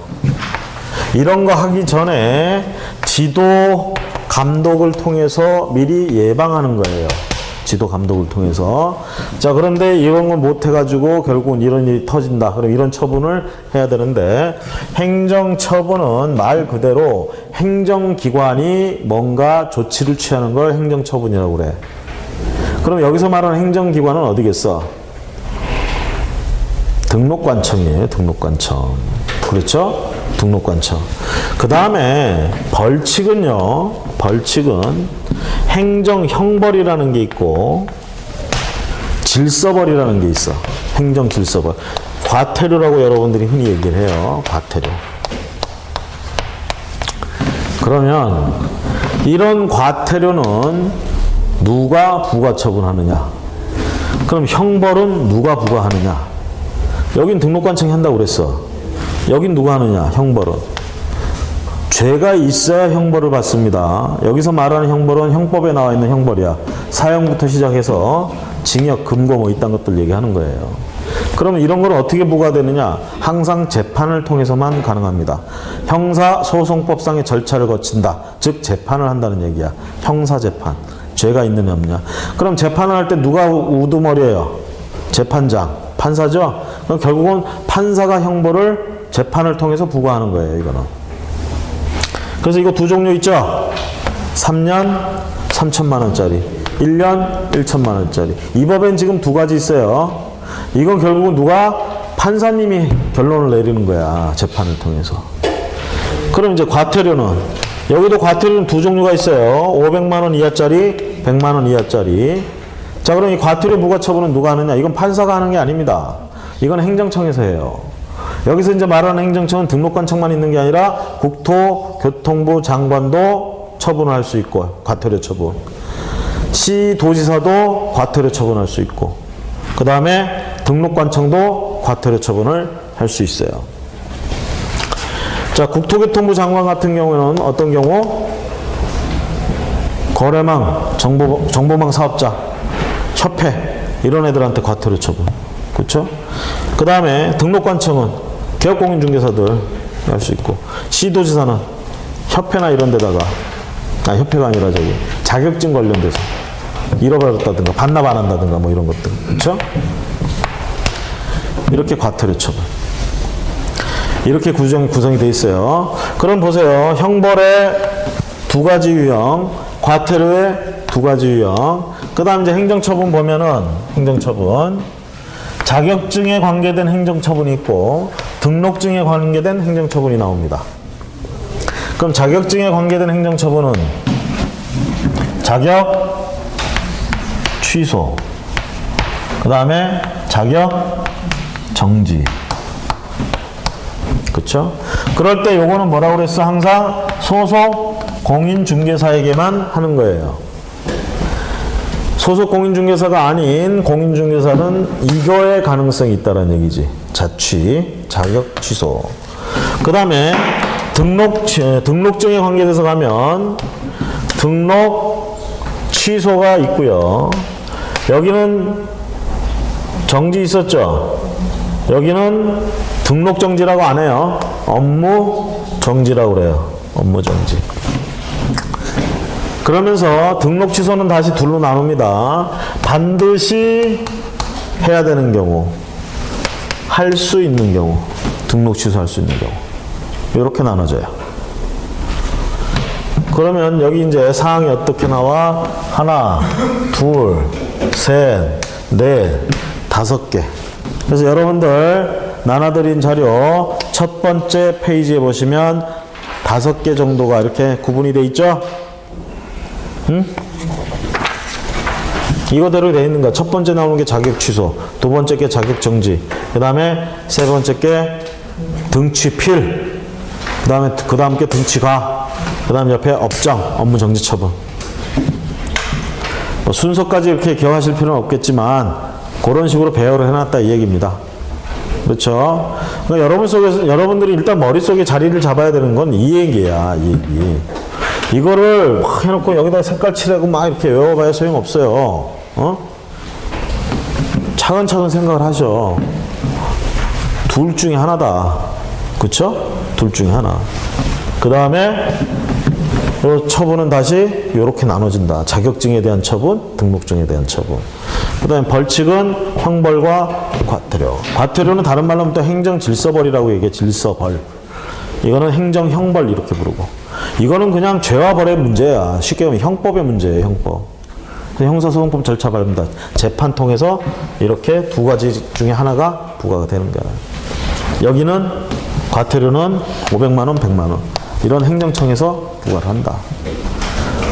이런 거 하기 전에 지도 감독을 통해서 미리 예방하는 거예요. 지도 감독을 통해서. 자, 그런데 이런 걸 못 해가지고 결국은 이런 일이 터진다. 그럼 이런 처분을 해야 되는데 행정처분은 말 그대로 행정기관이 뭔가 조치를 취하는 걸 행정처분이라고 그래. 그럼 여기서 말하는 행정기관은 어디겠어? 등록관청이에요. 등록관청. 그렇죠? 등록관청. 그 다음에 벌칙은요. 벌칙은 행정형벌이라는 게 있고 질서벌이라는 게 있어. 행정질서벌. 과태료라고 여러분들이 흔히 얘기를 해요. 과태료. 그러면 이런 과태료는 누가 부과처분하느냐? 그럼 형벌은 누가 부과하느냐? 여긴 등록관청이 한다고 그랬어. 여긴 누가 하느냐? 형벌은. 죄가 있어야 형벌을 받습니다. 여기서 말하는 형벌은 형법에 나와 있는 형벌이야. 사형부터 시작해서 징역, 금고 뭐 이딴 것들 얘기하는 거예요. 그러면 이런 걸 어떻게 부과되느냐? 항상 재판을 통해서만 가능합니다. 형사소송법상의 절차를 거친다. 즉 재판을 한다는 얘기야. 형사재판. 죄가 있느냐 없느냐. 그럼 재판을 할 때 누가 우두머리예요? 재판장. 판사죠? 그럼 결국은 판사가 형벌을 재판을 통해서 부과하는 거예요. 이거는. 그래서 이거 두 종류 있죠? 3년 3천만 원짜리, 1년 1천만 원짜리. 이 법엔 지금 두 가지 있어요. 이건 결국은 누가? 판사님이 결론을 내리는 거야. 재판을 통해서. 그럼 이제 과태료는 여기도 과태료는 두 종류가 있어요. 500만 원 이하짜리, 100만 원 이하짜리. 자, 그럼 이 과태료 부과 처분은 누가 하느냐? 이건 판사가 하는 게 아닙니다. 이건 행정청에서 해요. 여기서 이제 말하는 행정청은 등록관청만 있는 게 아니라 국토교통부 장관도 처분을 할 수 있고, 과태료 처분. 시도지사도 과태료 처분할 수 있고, 그 다음에 등록관청도 과태료 처분을 할 수 있어요. 자, 국토교통부 장관 같은 경우는 어떤 경우? 거래망, 정보망 사업자, 협회, 이런 애들한테 과태료 처분. 그렇죠? 그 다음에 등록관청은 개업공인중개사들 할 수 있고, 시도지사는 협회나 이런 데다가, 협회가 아니라 자격증 관련돼서 잃어버렸다든가 반납 안 한다든가 뭐 이런 것들. 그렇죠? 이렇게 과태료 처분. 이렇게 구성이 돼 있어요. 그럼 보세요. 형벌의 두 가지 유형, 과태료의 두 가지 유형. 그 다음 이제 행정처분 보면은, 행정처분. 자격증에 관계된 행정처분이 있고, 등록증에 관계된 행정처분이 나옵니다. 그럼 자격증에 관계된 행정처분은 자격 취소, 그 다음에 자격 정지. 그쵸? 그럴 때 요거는 뭐라고 그랬어? 항상 소속 공인중개사에게만 하는 거예요. 소속 공인중개사가 아닌 공인중개사는 이거의 가능성이 있다는 얘기지. 자취, 자격 취소. 그 다음에 등록증에 관계돼서 가면 등록 취소가 있고요. 여기는 정지 있었죠? 여기는 등록 정지라고 안 해요. 업무 정지라고 그래요. 업무 정지. 그러면서 등록 취소는 다시 둘로 나눕니다. 반드시 해야 되는 경우, 할 수 있는 경우, 등록 취소할 수 있는 경우. 이렇게 나눠져요. 그러면 여기 이제 사항이 어떻게 나와? 하나, 둘, 셋, 넷, 5개. 그래서 여러분들 나눠드린 자료 첫 번째 페이지에 보시면 5개 정도가 이렇게 구분이 돼 있죠? 응? 이거대로 돼 있는 거. 첫 번째 나오는 게 자격 취소, 두 번째 게 자격 정지, 그 다음에 세 번째 게 등취 필, 그 다음 게 등취 가, 그 다음 옆에 업장, 업무 정지 처분. 뭐 순서까지 이렇게 기억하실 필요는 없겠지만 그런 식으로 배열을 해놨다 이 얘기입니다. 그렇죠? 그러니까 여러분들이 일단 머릿속에 자리를 잡아야 되는 건 이 얘기야, 이 얘기. 이거를 막 해놓고 여기다 색깔 칠하고 막 이렇게 외워봐야 소용없어요. 차근차근 생각을 하셔. 둘 중에 하나다. 그쵸? 둘 중에 하나. 그 다음에 처분은 다시 이렇게 나눠진다. 자격증에 대한 처분, 등록증에 대한 처분. 그 다음에 벌칙은 형벌과 과태료. 과태료는 다른 말로 하면 또 행정질서벌이라고 얘기해. 질서벌. 이거는 행정형벌 이렇게 부르고. 이거는 그냥 죄와 벌의 문제야. 쉽게 보면 형법의 문제예요. 형법. 형사소송법 절차 밟는다. 재판 통해서 이렇게 두 가지 중에 하나가 부과가 되는 거야. 여기는 과태료는 500만 원, 100만 원. 이런 행정청에서 부과를 한다.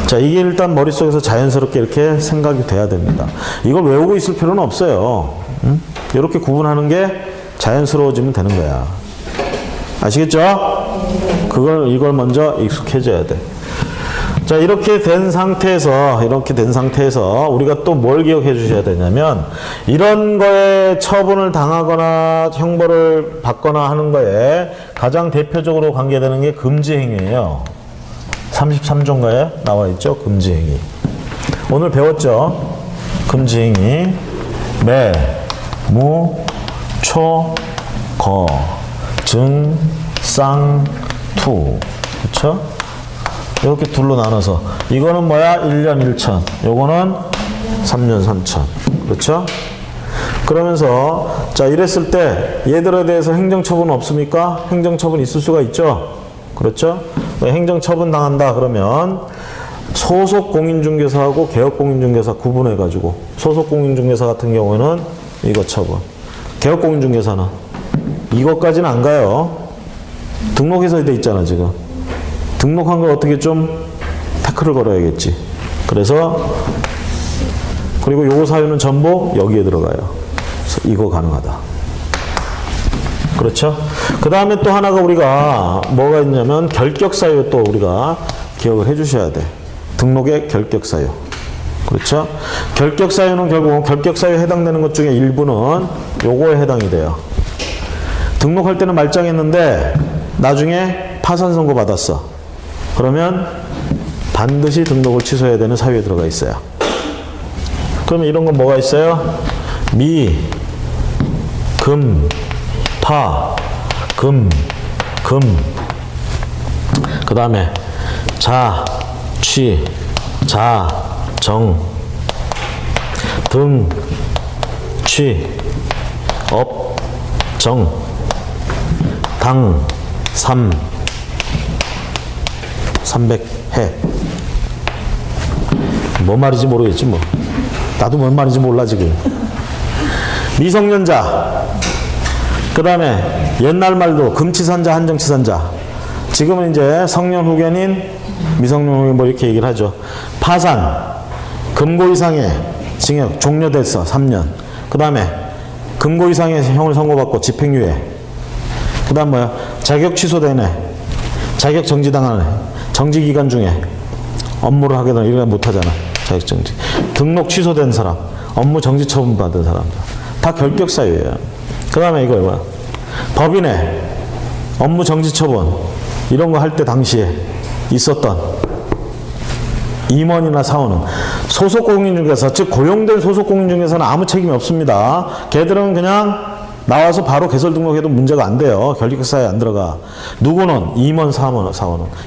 자, 이게 일단 머릿속에서 자연스럽게 이렇게 생각이 돼야 됩니다. 이걸 외우고 있을 필요는 없어요. 이렇게 구분하는 게 자연스러워지면 되는 거야. 아시겠죠? 이걸 먼저 익숙해져야 돼. 자, 이렇게 된 상태에서 우리가 또 뭘 기억해 주셔야 되냐면, 이런 거에 처분을 당하거나 형벌을 받거나 하는 거에 가장 대표적으로 관계되는 게 금지행위예요. 33조인가에 나와 있죠? 금지행위. 오늘 배웠죠? 금지행위. 매, 무, 초, 거, 증, 쌍, 투. 그쵸? 이렇게 둘로 나눠서. 이거는 뭐야? 1년 1천. 요거는 3년 3천. 그렇죠? 그러면서, 자, 이랬을 때 얘들에 대해서 행정처분 없습니까? 행정처분 있을 수가 있죠? 그렇죠? 행정처분 당한다 그러면 소속 공인중개사하고 개업 공인중개사 구분해가지고, 소속 공인중개사 같은 경우에는 이거 처분. 개업 공인중개사는 이것까지는 안 가요. 등록해서 돼 있잖아, 지금. 등록한 걸 어떻게 좀 태클을 걸어야겠지. 그래서 그리고 요 사유는 전부 여기에 들어가요. 그래서 이거 가능하다. 그렇죠? 그 다음에 또 하나가 우리가 뭐가 있냐면 결격사유 또 우리가 기억을 해 주셔야 돼. 등록의 결격사유. 그렇죠? 결격사유는 결국 결격사유에 해당되는 것 중에 일부는 요거에 해당이 돼요. 등록할 때는 말짱했는데 나중에 파산 선고 받았어. 그러면 반드시 등록을 취소해야 되는 사유에 들어가 있어요. 그러면 이런 건 뭐가 있어요? 미, 금, 파, 금, 그 다음에 자, 취, 자, 정, 등, 취, 업, 정, 당, 300해. 뭔 말인지 모르겠지 뭐. 나도 뭔 말인지 몰라 지금. 미성년자. 그 다음에 옛날 말도 금치산자, 한정치산자. 지금은 이제 성년 후견인, 미성년 후견인 뭐 이렇게 얘기를 하죠. 파산, 금고 이상의 징역 종료됐어 3년. 그 다음에 금고 이상의 형을 선고받고 집행유예. 그 다음 뭐야? 자격 취소되네. 자격 정지당하네. 정지기간 중에 업무를 하게 되면 이거 못하잖아. 자격정지. 등록 취소된 사람, 업무 정지 처분 받은 사람들 다 결격사유예요. 그 다음에 이거 뭐야? 법인의 업무 정지 처분 이런 거 할 때 당시에 있었던 임원이나 사원은 소속공인 중개사, 즉 고용된 소속공인 중개사는 아무 책임이 없습니다. 걔들은 그냥 나와서 바로 개설 등록해도 문제가 안 돼요. 결격사유에 안 들어가. 누구는? 임원, 사원은.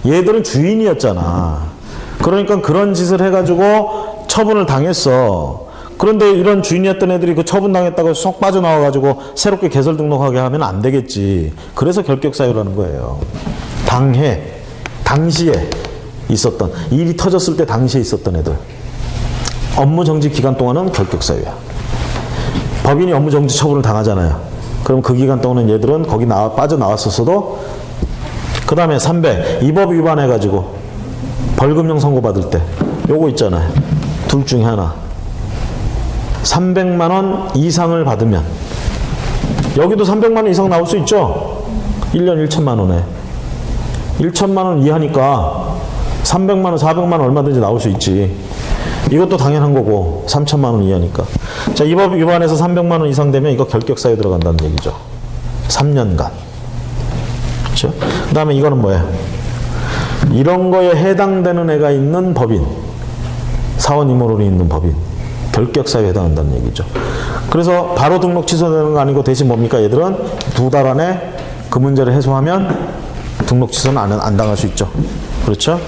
얘들은 주인이었잖아. 그러니까 그런 짓을 해가지고 처분을 당했어. 그런데 이런 주인이었던 애들이 그 처분당했다고 쏙 빠져나와가지고 새롭게 개설 등록하게 하면 안 되겠지. 그래서 결격사유라는 거예요. 당시에 있었던, 일이 터졌을 때 당시에 있었던 애들. 업무정지 기간 동안은 결격사유야. 법인이 업무정지 처분을 당하잖아요. 그럼 그 기간 동안은 얘들은 거기 빠져나왔었어도 그 다음에 300, 이 법 위반해가지고 벌금형 선고받을 때 요거 있잖아요. 둘 중에 하나. 300만 원 이상을 받으면 여기도 300만 원 이상 나올 수 있죠. 1년 1천만 원에 1천만 원 이하니까 300만 원, 400만 원 얼마든지 나올 수 있지. 이것도 당연한 거고 3천만 원 이하니까. 자, 이 법 위반해서 300만 원 이상 되면 이거 결격사유 들어간다는 얘기죠. 3년간. 그렇죠? 그 다음에 이거는 뭐예요? 이런 거에 해당되는 애가 있는 법인, 사원 임원으로 있는 법인, 결격사유에 해당한다는 얘기죠. 그래서 바로 등록 취소되는 거 아니고 대신 뭡니까? 얘들은 2달 안에 그 문제를 해소하면 등록 취소는 안 당할 수 있죠. 그렇죠?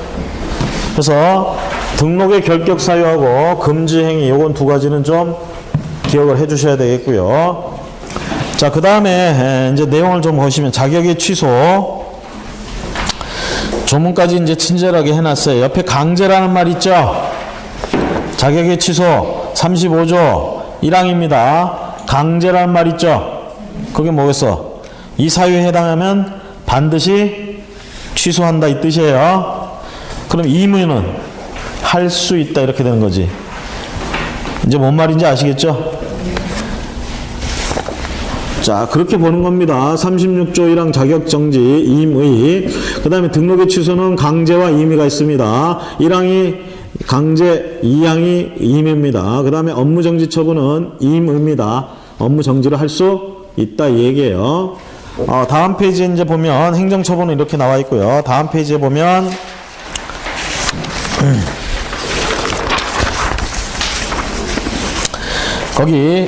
그래서 등록의 결격사유하고 금지행위, 요건 두 가지는 좀 기억을 해 주셔야 되겠고요. 자, 그 다음에 이제 내용을 좀 보시면 자격의 취소. 조문까지 이제 친절하게 해놨어요. 옆에 강제라는 말 있죠? 자격의 취소 35조 1항입니다. 강제라는 말 있죠? 그게 뭐겠어? 이 사유에 해당하면 반드시 취소한다 이 뜻이에요. 그럼 의무는 할 수 있다 이렇게 되는 거지. 이제 뭔 말인지 아시겠죠? 자, 그렇게 보는 겁니다. 36조 1항 자격정지 임의. 그 다음에 등록의 취소는 강제와 임의가 있습니다. 1항이 강제, 2항이 임의입니다. 그 다음에 업무정지 처분은 임의입니다. 업무정지를 할 수 있다 이 얘기예요. 다음 페이지에 이제 보면 행정처분은 이렇게 나와 있고요. 다음 페이지에 보면 거기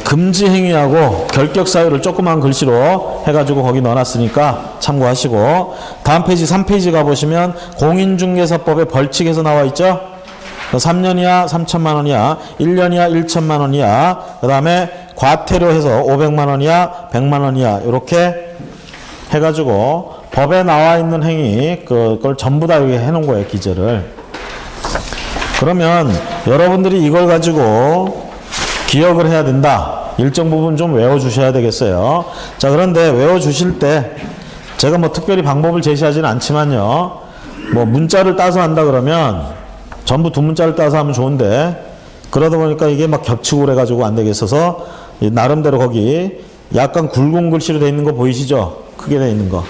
금지 행위하고 결격 사유를 조그만 글씨로 해가지고 거기 넣어놨으니까 참고하시고, 다음 페이지 3페이지 가보시면 공인중개사법의 벌칙에서 나와 있죠. 3년 이하 3천만 원 이하, 1년 이하 1천만 원 이하, 그 다음에 과태료 해서 500만 원 이하 100만 원 이하 이렇게 해가지고 법에 나와 있는 행위 그걸 전부 다 여기 해놓은 거예요, 기재를. 그러면 여러분들이 이걸 가지고 기억을 해야 된다. 일정 부분 좀 외워주셔야 되겠어요. 자, 그런데 외워주실 때 제가 뭐 특별히 방법을 제시하지는 않지만요. 뭐 문자를 따서 한다 그러면 전부 두 문자를 따서 하면 좋은데 그러다 보니까 이게 막 겹치고 그래가지고 안 되겠어서 나름대로 거기 약간 굵은 글씨로 돼 있는 거 보이시죠? 크게 돼 있는 거.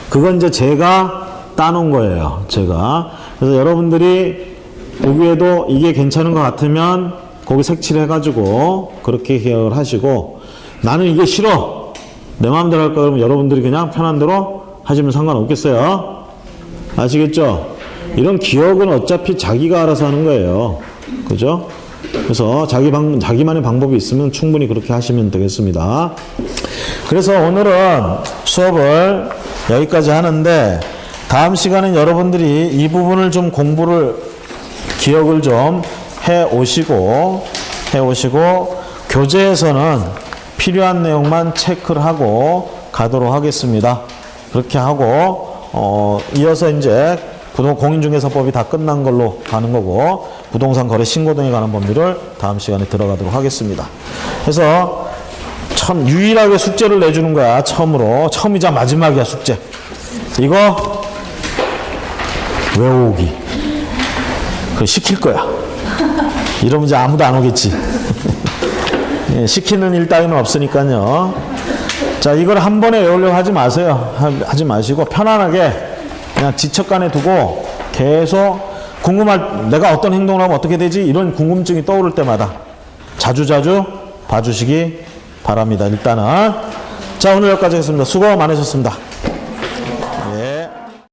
그건 이제 제가 따놓은 거예요. 제가. 그래서 여러분들이 보기에도 이게 괜찮은 것 같으면 거기 색칠 해가지고 그렇게 기억을 하시고 나는 이게 싫어. 내 마음대로 할 거야. 그러면 여러분들이 그냥 편한 대로 하시면 상관없겠어요. 아시겠죠? 이런 기억은 어차피 자기가 알아서 하는 거예요. 그죠? 그래서 자기만의 방법이 있으면 충분히 그렇게 하시면 되겠습니다. 그래서 오늘은 수업을 여기까지 하는데 다음 시간엔 여러분들이 이 부분을 좀 공부를 기억을 좀 해 오시고 교재에서는 필요한 내용만 체크를 하고 가도록 하겠습니다. 그렇게 하고 이어서 이제 공인중개사법이 다 끝난 걸로 가는 거고 부동산 거래 신고 등에 관한 법률을 다음 시간에 들어가도록 하겠습니다. 그래서 참 유일하게 숙제를 내주는 거야. 처음이자 마지막이야 숙제. 이거 외우기. 그거 시킬 거야. 이러면 이제 아무도 안 오겠지. 예, 시키는 일 따위는 없으니까요. 자, 이걸 한 번에 외우려고 하지 마세요. 하지 마시고 편안하게 그냥 지척간에 두고 계속 내가 어떤 행동을 하면 어떻게 되지? 이런 궁금증이 떠오를 때마다 자주자주 봐주시기 바랍니다. 일단은 자, 오늘 여기까지 하겠습니다. 수고 많으셨습니다.